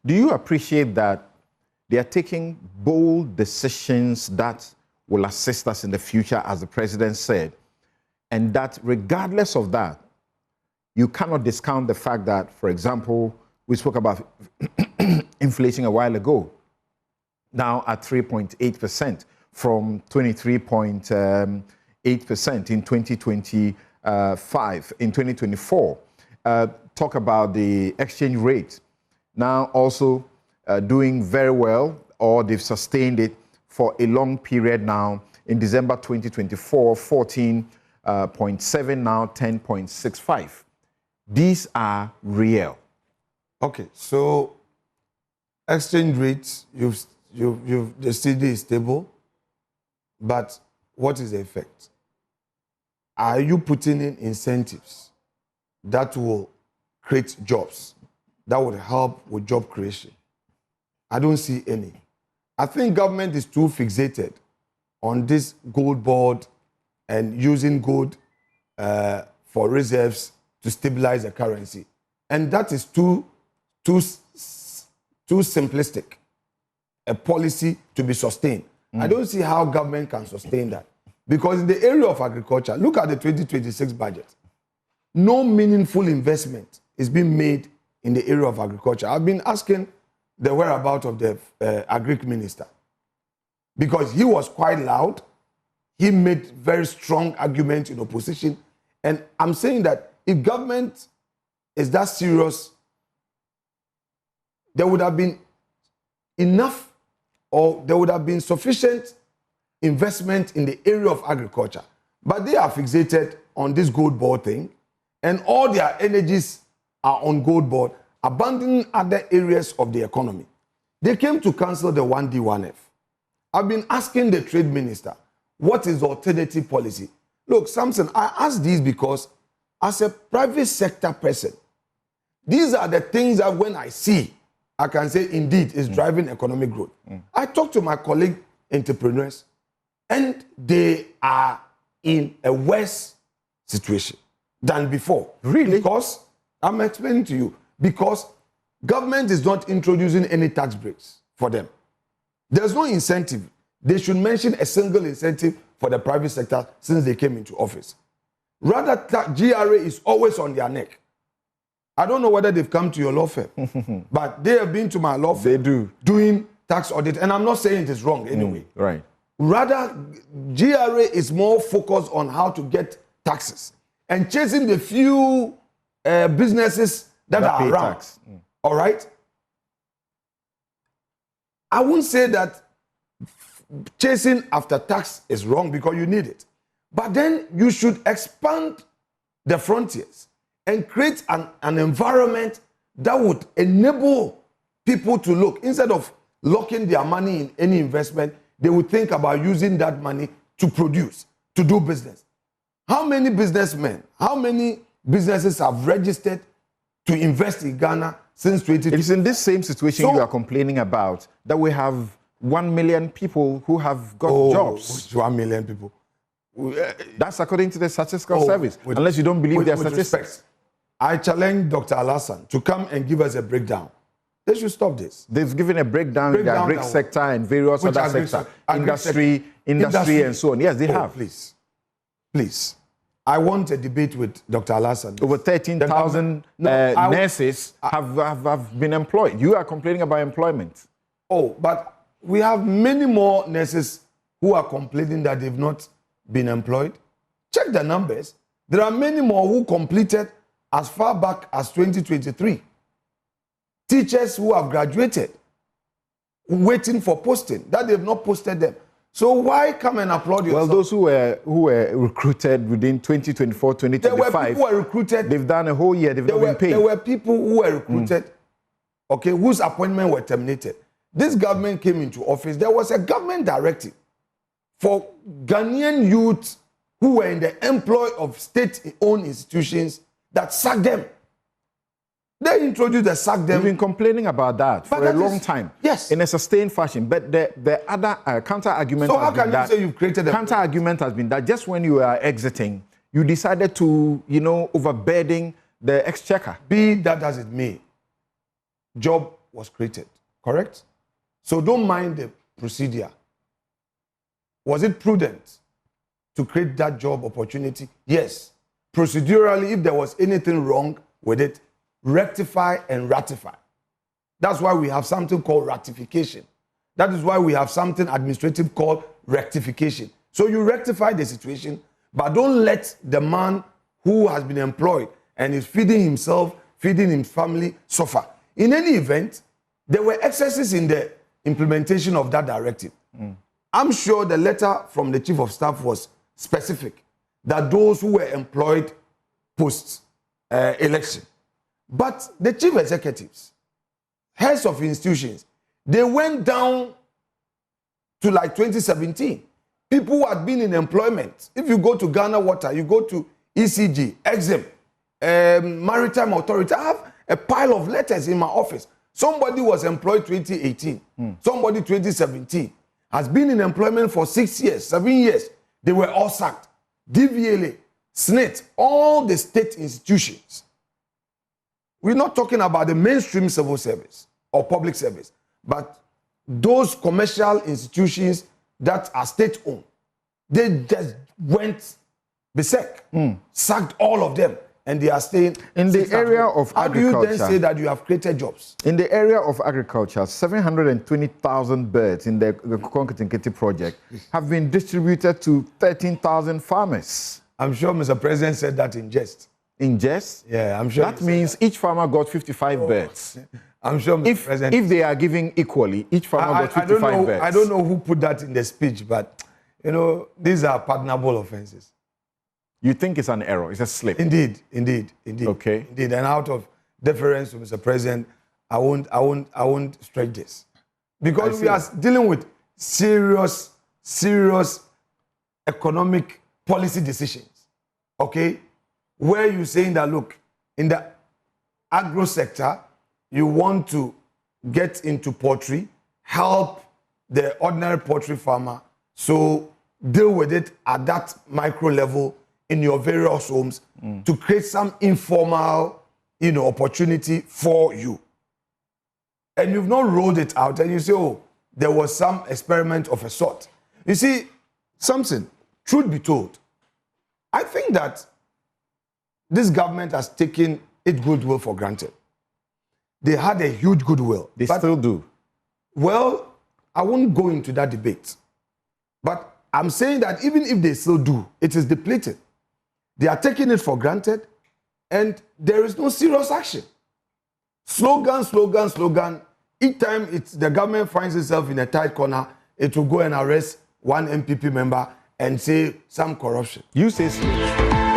Do you appreciate that they are taking bold decisions that will assist us in the future, as the president said, and that regardless of that, you cannot discount the fact that, for example, we spoke about inflation a while ago, now at 3.8% from 23.8% in 2025, in 2024. Talk about the exchange rate, now also doing very well, or they've sustained it for a long period now. In December 2024, 14.7, now 10.65. These are real. Okay, so exchange rates, the CD is stable, but what is the effect? Are you putting in incentives that will create jobs, that would help with job creation? I don't see any. I think government is too fixated on this Goldbod and using gold for reserves to stabilize the currency. And that is too simplistic a policy to be sustained. I don't see how government can sustain that. Because in the area of agriculture, look at the 2026 budget. No meaningful investment is being made in the area of agriculture. I've been asking the whereabouts of the agric minister, because he was quite loud. He made very strong arguments in opposition. And I'm saying that if government is that serious, there would have been enough, or there would have been sufficient investment in the area of agriculture. But they are fixated on this Goldbod thing, and all their energies are on Goldbod, abandoning other areas of the economy. They came to cancel the 1D, 1F. I've been asking the trade minister, what is the alternative policy? Look, Samson, I ask these because as a private sector person, these are the things that when I see, I can say, indeed, is driving economic growth. I talk to my colleague entrepreneurs, and they are in a worse situation than before. Really? Because, I'm explaining to you, because government is not introducing any tax breaks for them. There's no incentive. They should mention a single incentive for the private sector since they came into office. Rather, GRA is always on their neck. I don't know whether they've come to your law firm, but they have been to my law firm. They do. Doing tax audit, and I'm not saying it is wrong anyway. Right. Rather, GRA is more focused on how to get taxes and chasing the few businesses that are around. Tax. All right? I won't say that chasing after tax is wrong, because you need it. But then you should expand the frontiers and create an environment that would enable people to look. Instead of locking their money in any investment, they would think about using that money to produce, to do business. How many businessmen, how many businesses have registered to invest in Ghana since 2020? It's in this same situation you are complaining about, that we have 1 million people who have got jobs. 1 million people. That's according to the Statistical Service. Unless you don't believe their statistics. Respect, I challenge Dr. Alassane to come and give us a breakdown. They should stop this. They've given a breakdown in the agric sector and various other sectors. Industry, and so on. Yes, they have. Please. Please. I want a debate with Dr. Alassane. Over 13,000 nurses have been employed. You are complaining about employment. Oh, but we have many more nurses who are complaining that they've not been employed. Check the numbers. There are many more who completed as far back as 2023. Teachers who have graduated, waiting for posting, that they've not posted them. So why come and applaud yourself? Well, those who were recruited within 2024, 2025, there were people who were recruited. They've done a whole year. They've not been paid. There were people who were recruited, okay, whose appointment were terminated. This government came into office. There was a government directive for Ghanaian youth who were in the employ of state-owned institutions that sacked them. They introduced the sack them. You've been complaining about that for a long time. Yes. In a sustained fashion. But the other counter-argument has been that... So how can you say you've created a... Counter-argument has been that just when you are exiting, you decided to, overburden the exchequer. Be that as it may, job was created, correct? So don't mind the procedure. Was it prudent to create that job opportunity? Yes. Procedurally, if there was anything wrong with it, rectify and ratify. That's why we have something called ratification. That is why we have something administrative called rectification. So you rectify the situation, but don't let the man who has been employed and is feeding himself, feeding his family, suffer. In any event, there were excesses in the implementation of that directive. I'm sure the letter from the chief of staff was specific that those who were employed post-election. But the chief executives, heads of institutions, they went down to like 2017. People who had been in employment. If you go to Ghana Water, you go to ECG, EXIM, Maritime Authority. I have a pile of letters in my office. Somebody was employed 2018. Somebody 2017. Has been in employment for 6 years, 7 years. They were all sacked. DVLA, SNIT, all the state institutions. We're not talking about the mainstream civil service or public service, but those commercial institutions that are state-owned, they just went berserk, sacked all of them, and they are staying in the area of agriculture. How do you then say that you have created jobs? In the area of agriculture, 720,000 birds in the Konketenkete project have been distributed to 13,000 farmers. I'm sure Mr. President said that in jest. In jest? Yeah, I'm sure. That means each farmer got 55 birds. I'm sure Mr. President... If they are giving equally, each farmer got 55 birds. I don't know who put that in the speech, but, you know, these are pardonable offenses. You think it's an error, it's a slip? Indeed. Okay. Indeed, and out of deference to Mr. President, I won't stretch this. Because we are dealing with serious economic policy decisions, okay? Where you're saying that, look, in the agro sector, you want to get into poultry, help the ordinary poultry farmer, so deal with it at that micro level in your various homes to create some informal, opportunity for you. And you've not rolled it out, and you say, oh, there was some experiment of a sort. You see, something, truth be told, I think that this government has taken its goodwill for granted. They had a huge goodwill. They still do. Well, I won't go into that debate. But I'm saying that even if they still do, it is depleted. They are taking it for granted, and there is no serious action. Slogan. Each time the government finds itself in a tight corner, it will go and arrest one MPP member and say some corruption. You say so.